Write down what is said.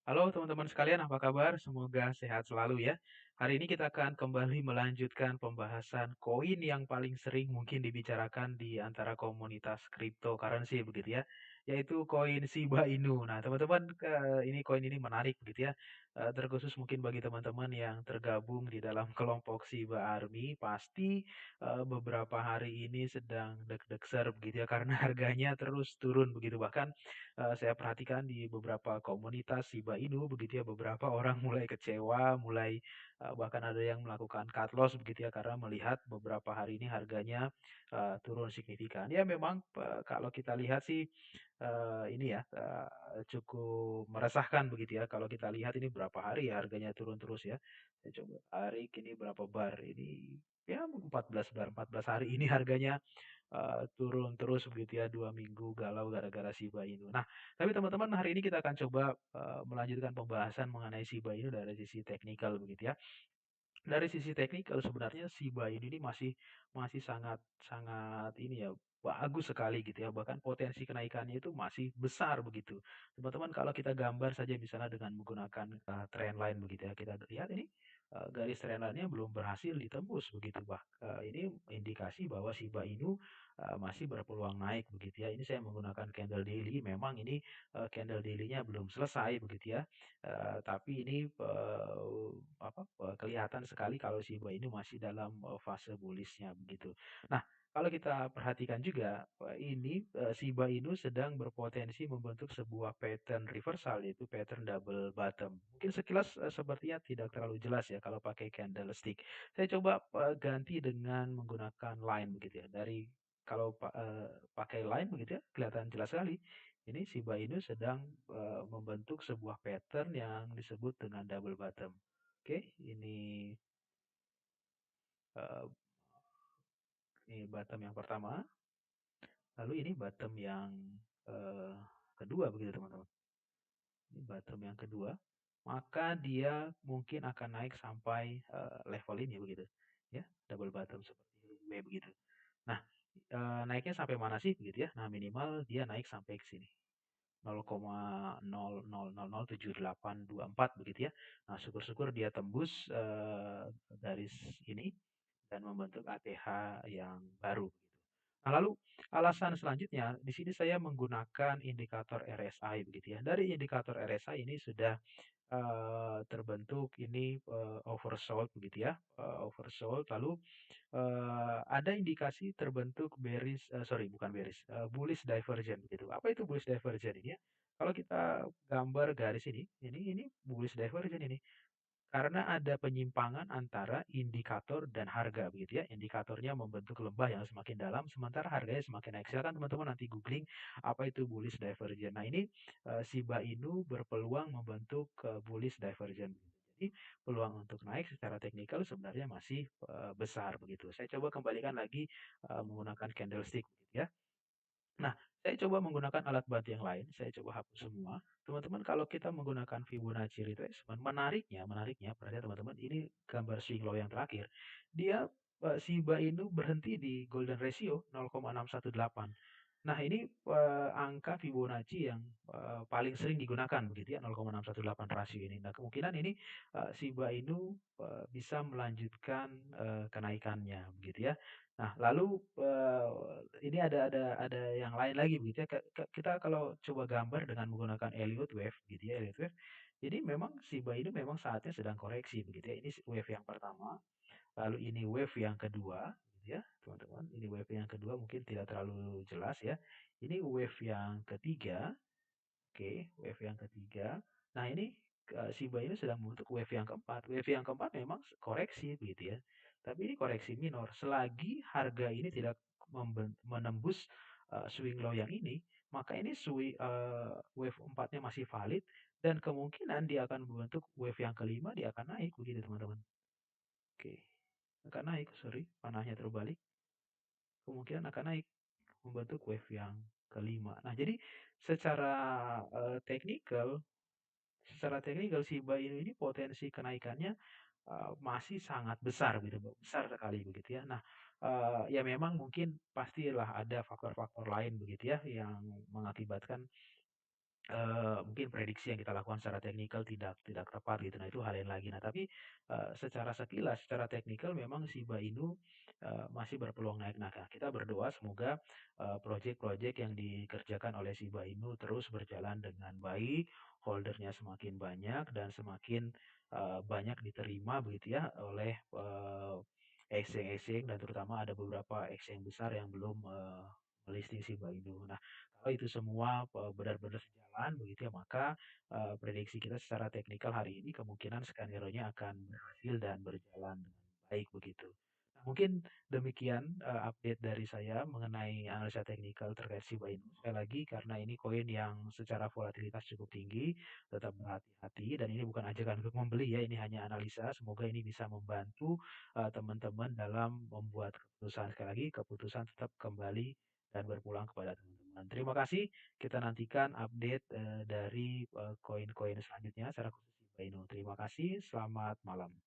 Halo teman-teman sekalian, apa kabar? Semoga sehat selalu ya. Hari ini kita akan kembali melanjutkan pembahasan koin yang paling sering mungkin dibicarakan di antara komunitas cryptocurrency begitu ya, yaitu koin Shiba Inu. Nah, teman-teman, ini koin ini menarik begitu ya, terkhusus mungkin bagi teman-teman yang tergabung di dalam kelompok Shiba Army, pasti beberapa hari ini sedang deg-deser begitu ya, karena harganya terus turun begitu. Bahkan saya perhatikan di beberapa komunitas Shiba Inu begitu ya, beberapa orang mulai kecewa, mulai bahkan ada yang melakukan cut loss begitu ya karena melihat beberapa hari ini harganya turun signifikan. Ya memang kalau kita lihat sih ini ya cukup meresahkan begitu ya. Kalau kita lihat ini berapa hari ya harganya turun terus ya. Saya coba tarik ini berapa bar ini ya 14 bar 14 hari ini harganya turun terus begitu ya 2 minggu galau gara-gara Shiba Inu. Nah, tapi teman-teman hari ini kita akan coba melanjutkan pembahasan mengenai Shiba Inu dari sisi teknikal begitu ya. Dari sisi teknikal sebenarnya Shiba Inu ini masih masih sangat sangat ini ya bagus sekali gitu ya. Bahkan potensi kenaikannya itu masih besar begitu. Teman-teman kalau kita gambar saja misalnya dengan menggunakan trendline begitu ya. Kita lihat ini garis trendline-nya belum berhasil ditembus begitu. Ini indikasi bahwa Shiba Inu masih berpeluang naik begitu ya. Ini saya menggunakan candle daily. Memang ini candle daily-nya belum selesai begitu ya. Tapi ini kelihatan sekali kalau Shiba Inu masih dalam fase bullish-nya begitu. Nah, kalau kita perhatikan juga ini Shiba Inu sedang berpotensi membentuk sebuah pattern reversal yaitu pattern double bottom. Mungkin sekilas sepertinya tidak terlalu jelas ya kalau pakai candlestick. Saya coba ganti dengan menggunakan line begitu ya. Dari kalau pakai line begitu ya kelihatan jelas sekali. Ini Shiba Inu sedang membentuk sebuah pattern yang disebut dengan double bottom. Oke, eh, ini bottom yang pertama, lalu ini bottom yang eh, kedua begitu teman-teman. Ini bottom yang kedua, maka dia mungkin akan naik sampai level ini begitu. Ya, double bottom seperti W begitu. Nah, naiknya sampai mana sih begitu ya? Nah, minimal dia naik sampai ke sini. 0,00007824 begitu ya. Nah, syukur-syukur dia tembus garis ini dan membentuk ATH yang baru begitu. Nah, lalu alasan selanjutnya di sini saya menggunakan indikator RSI begitu ya. Dari indikator RSI ini sudah terbentuk ini oversold begitu ya, oversold. Lalu ada indikasi terbentuk bearish, sorry bukan bearish, bullish divergence gitu. Apa itu bullish divergence ini ya? Kalau kita gambar garis ini bullish divergence ini. Karena ada penyimpangan antara indikator dan harga begitu ya. Indikatornya membentuk lembah yang semakin dalam, sementara harganya semakin naik. Silakan teman-teman nanti googling apa itu bullish divergence. Nah ini Shiba Inu berpeluang membentuk bullish divergence. Jadi peluang untuk naik secara teknikal sebenarnya masih besar begitu. Saya coba kembalikan lagi menggunakan candlestick begitu ya. Nah, saya coba menggunakan alat bantu yang lain, saya coba hapus semua. Teman-teman kalau kita menggunakan Fibonacci retracement, menariknya, perhatikan teman-teman, ini gambar swing low yang terakhir. Dia Shiba Inu berhenti di golden ratio 0,618. Nah, ini angka Fibonacci yang paling sering digunakan begitu ya, 0,618 rasio ini. Nah, kemungkinan ini Shiba Inu bisa melanjutkan kenaikannya begitu ya. Nah, lalu ini ada yang lain lagi begitu ya. Kita kalau coba gambar dengan menggunakan Elliott wave gitu ya, Elliott wave. Jadi memang Shiba Inu memang saatnya sedang koreksi begitu ya. Ini wave yang pertama, lalu ini wave yang kedua gitu ya, teman-teman. Ini wave yang kedua mungkin tidak terlalu jelas ya. Ini wave yang ketiga. Oke, wave yang ketiga. Nah, ini Shiba Inu sedang membentuk wave yang keempat. Wave yang keempat memang koreksi begitu ya. Tapi ini koreksi minor. Selagi harga ini tidak menembus swing low yang ini, maka ini wave empatnya masih valid dan kemungkinan dia akan membentuk wave yang kelima, dia akan naik begitu teman-teman. Oke, akan naik, sorry, panahnya terbalik. Kemungkinan akan naik membentuk wave yang kelima. Nah, jadi secara teknikal Shiba Inu ini potensi kenaikannya masih sangat besar gitu, besar sekali begitu ya. Nah, ya memang mungkin pastilah ada faktor-faktor lain begitu ya yang mengakibatkan mungkin prediksi yang kita lakukan secara teknikal tidak tidak tepat gitu. Nah, itu hal lain lagi. Nah, tapi, secara sekilas, secara teknikal memang Shiba Inu, masih berpeluang naik. Nah, kita berdoa semoga, project-project yang dikerjakan oleh Shiba Inu terus berjalan dengan baik, holdernya semakin banyak dan semakin, banyak diterima begitu ya oleh, exchange-exchange dan terutama ada beberapa exchange besar yang belum, me-listing Shiba Inu. Nah, kalau itu semua, benar-benar sejalan begitu ya, maka, prediksi kita secara teknikal hari ini kemungkinan skenario-nya akan berhasil dan berjalan dengan baik begitu. Nah, mungkin demikian, update dari saya mengenai analisa teknikal terkait Shiba Inu. Sekali lagi karena ini koin yang secara volatilitas cukup tinggi, tetap berhati-hati dan ini bukan ajakan untuk membeli ya, ini hanya analisa. Semoga ini bisa membantu, teman-teman dalam membuat keputusan. Sekali lagi keputusan tetap kembali dan berpulang kepada teman-teman. Terima kasih. Kita nantikan update dari koin-koin selanjutnya secara khusus Shiba Inu. Terima kasih. Selamat malam.